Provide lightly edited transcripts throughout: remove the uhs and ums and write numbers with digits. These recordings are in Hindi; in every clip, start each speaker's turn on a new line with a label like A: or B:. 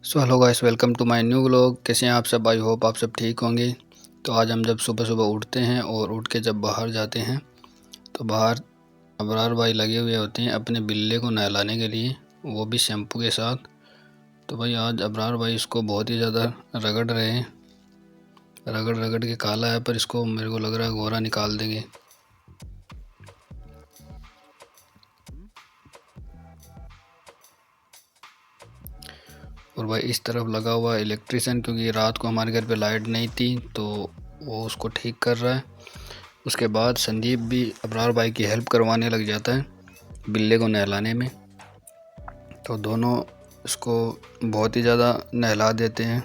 A: So hello guys, welcome to my new vlog. कैसे हैं आप सब? आई होप आप सब ठीक होंगे। तो आज हम जब सुबह सुबह उठते हैं और उठ के जब बाहर जाते हैं तो बाहर अबरार भाई लगे हुए होते हैं अपने बिल्ले को नहलाने के लिए, वो भी शैम्पू के साथ। तो भाई आज अबरार भाई इसको बहुत ही ज़्यादा रगड़ रहे हैं, रगड़ रगड़ के काला है, पर इसको मेरे को लग रहा है गोरा निकाल देंगे। और भाई इस तरफ लगा हुआ इलेक्ट्रिशियन, क्योंकि रात को हमारे घर पे लाइट नहीं थी तो वो उसको ठीक कर रहा है। उसके बाद संदीप भी अबरार भाई की हेल्प करवाने लग जाता है बिल्ले को नहलाने में। तो दोनों इसको बहुत ही ज़्यादा नहला देते हैं।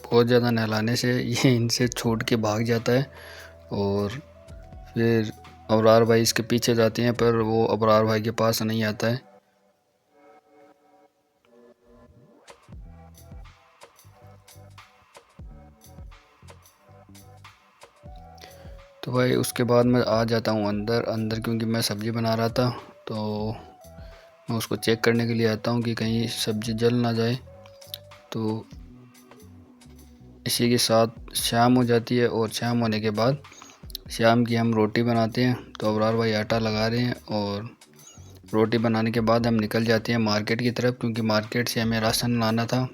A: बहुत ज़्यादा नहलाने से ये इनसे छूट के भाग जाता है और फिर अबरार भाई इसके पीछे जाते हैं, पर वो अबरार भाई के पास नहीं आता है। तो भाई उसके बाद मैं आ जाता हूँ अंदर क्योंकि मैं सब्ज़ी बना रहा था। तो मैं उसको चेक करने के लिए आता हूँ कि कहीं सब्ज़ी जल ना जाए। तो इसी के साथ शाम हो जाती है और शाम होने के बाद शाम की हम रोटी बनाते हैं। तो अबरार भाई आटा लगा रहे हैं और रोटी बनाने के बाद हम निकल जाते हैं मार्केट की तरफ, क्योंकि मार्केट से हमें राशन लाना था।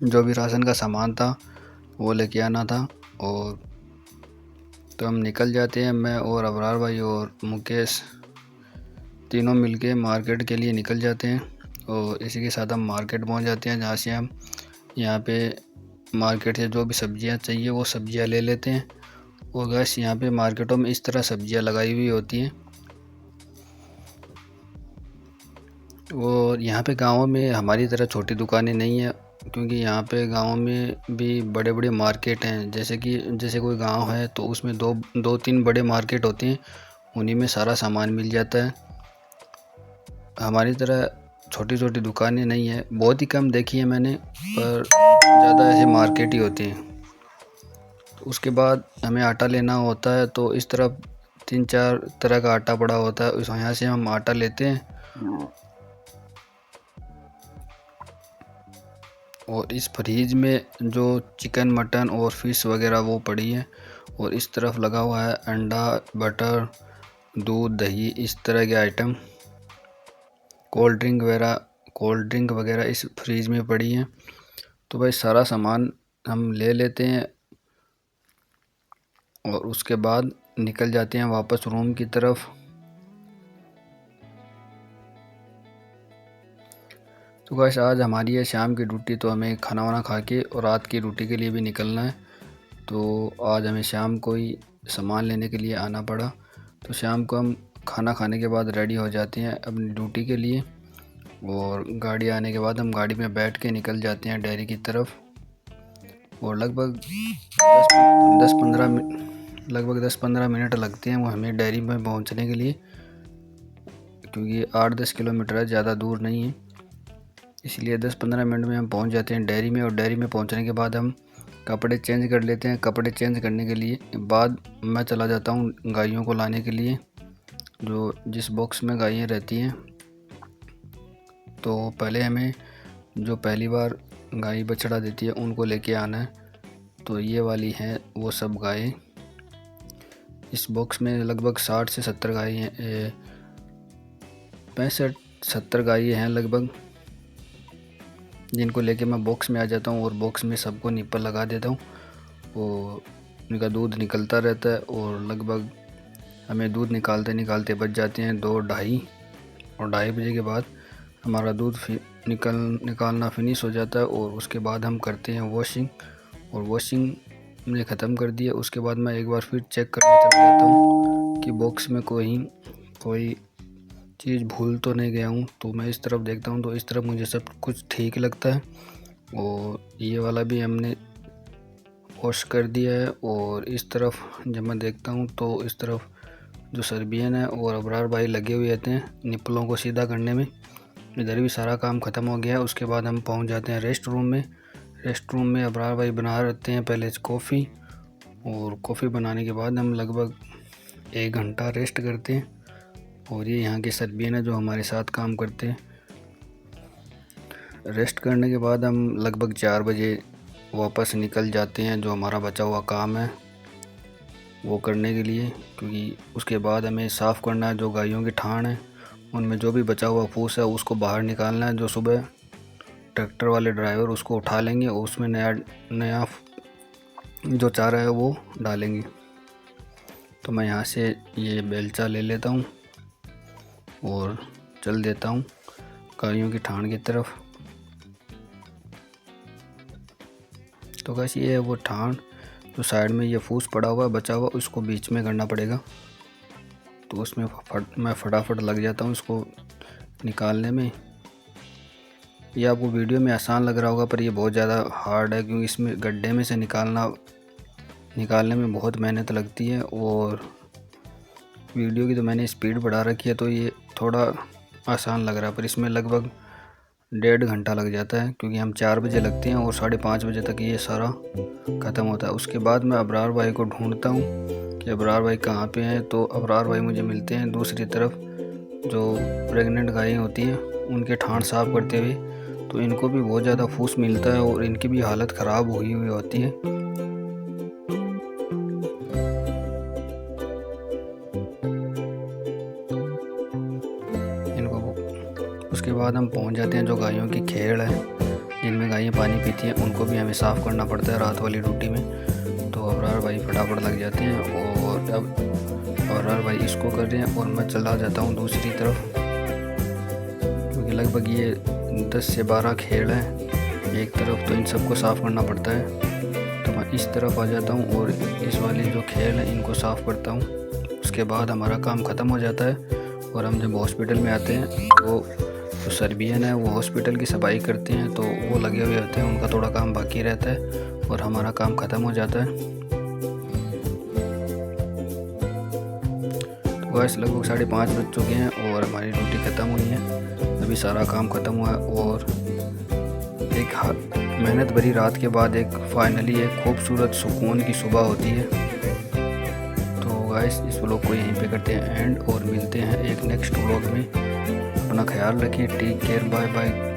A: जो भी राशन का सामान था वो लेके आना था। और तो हम निकल जाते हैं, मैं और अबरार भाई और मुकेश तीनों मिलके मार्केट के लिए निकल जाते हैं। और इसी के साथ हम मार्केट पहुंच जाते हैं, जहाँ से हम यहाँ पे मार्केट से जो भी सब्जियां चाहिए वो सब्जियां ले लेते हैं। और गैस यहाँ पे मार्केटों में इस तरह सब्जियां लगाई हुई होती हैं। और यहाँ पे गाँव में हमारी तरह छोटी दुकानें नहीं है, क्योंकि यहाँ पे गाँव में भी बड़े बड़े मार्केट हैं। जैसे कोई गांव है तो उसमें दो तीन बड़े मार्केट होते हैं, उन्हीं में सारा सामान मिल जाता है। हमारी तरह छोटी छोटी दुकानें नहीं है, बहुत ही कम देखी है मैंने, पर ज़्यादा ऐसे मार्केट ही होते हैं। तो उसके बाद हमें आटा लेना होता है, तो इस तरफ 3-4 तरह का आटा पड़ा होता है, यहाँ से हम आटा लेते हैं। और इस फ्रीज में जो चिकन मटन और फिश वगैरह वो पड़ी है। और इस तरफ लगा हुआ है अंडा, बटर, दूध, दही, इस तरह के आइटम। कोल्ड ड्रिंक वगैरह इस फ्रीज में पड़ी हैं। तो भाई सारा सामान हम ले लेते हैं और उसके बाद निकल जाते हैं वापस रूम की तरफ। तो गाइस आज हमारी है शाम की ड्यूटी, तो हमें खाना वाना खा के और रात की ड्यूटी के लिए भी निकलना है। तो आज हमें शाम को ही सामान लेने के लिए आना पड़ा। तो शाम को हम खाना खाने के बाद रेडी हो जाते हैं अपनी ड्यूटी के लिए। और गाड़ी आने के बाद हम गाड़ी में बैठ के निकल जाते हैं डेयरी की तरफ। और लगभग 10-15 मिनट लगते हैं वो हमें डेयरी में पहुंचने के लिए, क्योंकि 8-10 किलोमीटर है, ज़्यादा दूर नहीं है। इसलिए 10-15 मिनट में हम पहुंच जाते हैं डेयरी में। और डेयरी में पहुंचने के बाद हम कपड़े चेंज कर लेते हैं। कपड़े चेंज करने के लिए बाद मैं चला जाता हूं गायों को लाने के लिए, जो जिस बॉक्स में गायें रहती हैं। तो पहले हमें जो पहली बार गाय बछड़ा देती है उनको लेके आना है। तो ये वाली हैं वो सब गायें। इस बॉक्स में लगभग 60 से 70 गायें हैं, 65-70 गायें हैं लगभग, जिनको लेके मैं बॉक्स में आ जाता हूँ। और बॉक्स में सबको निप्पल लगा देता हूँ और उनका दूध निकलता रहता है। और लगभग हमें दूध निकालते निकालते बच जाते हैं 2-2:30, और 2:30 बजे के बाद हमारा दूध निकालना फिनिश हो जाता है। और उसके बाद हम करते हैं वॉशिंग। और वॉशिंग मैंने ख़त्म कर दिया। उसके बाद मैं एक बार फिर चेक करने चला जाता हूँ कि बॉक्स में कोई चीज़ भूल तो नहीं गया हूँ। तो मैं इस तरफ देखता हूँ, तो इस तरफ मुझे सब कुछ ठीक लगता है। और ये वाला भी हमने वॉश कर दिया है। और इस तरफ जब मैं देखता हूँ तो इस तरफ जो सर्बियन है और अबरार भाई लगे हुए रहते हैं निप्पलों को सीधा करने में। इधर भी सारा काम ख़त्म हो गया है। उसके बाद हम पहुँच जाते हैं रेस्ट रूम में। रेस्ट रूम में अबरार भाई बना रहते हैं पहले कॉफ़ी, और कॉफ़ी बनाने के बाद हम लगभग 1 घंटा रेस्ट करते हैं। और ये यहाँ के सर्बियन है जो हमारे साथ काम करते हैं। रेस्ट करने के बाद हम लगभग 4 बजे वापस निकल जाते हैं जो हमारा बचा हुआ काम है वो करने के लिए, क्योंकि उसके बाद हमें साफ़ करना है जो गायों की ठाण है, उनमें जो भी बचा हुआ फूस है उसको बाहर निकालना है, जो सुबह ट्रैक्टर वाले ड्राइवर उसको उठा लेंगे और उसमें नया जो चारा है वो डालेंगे। तो मैं यहाँ से ये बेलचा ले लेता हूँ और चल देता हूँ गायों की ठाण की तरफ। तो गाइस ये है वो ठाण, जो साइड में ये फूस पड़ा हुआ है बचा हुआ, उसको बीच में करना पड़ेगा। तो उसमें मैं फटाफट लग जाता हूँ इसको निकालने में। ये आपको वीडियो में आसान लग रहा होगा पर ये बहुत ज़्यादा हार्ड है, क्योंकि इसमें गड्ढे में से निकालने में बहुत मेहनत लगती है। और वीडियो की तो मैंने स्पीड बढ़ा रखी है तो ये थोड़ा आसान लग रहा है, पर इसमें लगभग 1.5 घंटा लग जाता है, क्योंकि हम 4 बजे लगते हैं और 5:30 बजे तक ये सारा ख़त्म होता है। उसके बाद मैं अबरार भाई को ढूंढता हूँ कि अबरार भाई कहाँ पे हैं। तो अबरार भाई मुझे मिलते हैं दूसरी तरफ, जो प्रेग्नेंट गायें होती हैं उनके ठाण साफ़ करते हुए। तो इनको भी बहुत ज़्यादा फूस मिलता है और इनकी भी हालत ख़राब हुई होती है। उसके बाद हम पहुंच जाते हैं जो गायों की खेड़ है, जिनमें गायें पानी पीती हैं, उनको भी हमें साफ़ करना पड़ता है रात वाली ड्यूटी में। तो अबरार भाई फटाफट लग जाते हैं और अब अबरार भाई इसको कर रहे हैं और मैं चला जाता हूं दूसरी तरफ, क्योंकि लगभग ये 10 से 12 खेड़ हैं एक तरफ, तो इन सबको साफ़ करना पड़ता है। तो मैं इस तरफ आ जाता हूँ और इस वाली जो खेड़ है इनको साफ़ करता हूँ। उसके बाद हमारा काम ख़त्म हो जाता है और हम जब हॉस्पिटल में आते हैं तो जो सर्बियन है वो हॉस्पिटल की सफाई करते हैं, तो वो लगे हुए होते हैं, उनका थोड़ा काम बाकी रहता है और हमारा काम ख़त्म हो जाता है। तो गाइस लगभग 5:30 बज चुके हैं और हमारी ड्यूटी ख़त्म हुई है। अभी सारा काम ख़त्म हुआ है और एक मेहनत भरी रात के बाद फाइनली एक खूबसूरत सुकून की सुबह होती है। तो गाइस इस व्लॉग को यहीं पे करते हैं एंड और मिलते हैं एक नेक्स्ट व्लॉग में। अपना ख्याल रखिए, टेक केयर, बाय बाय।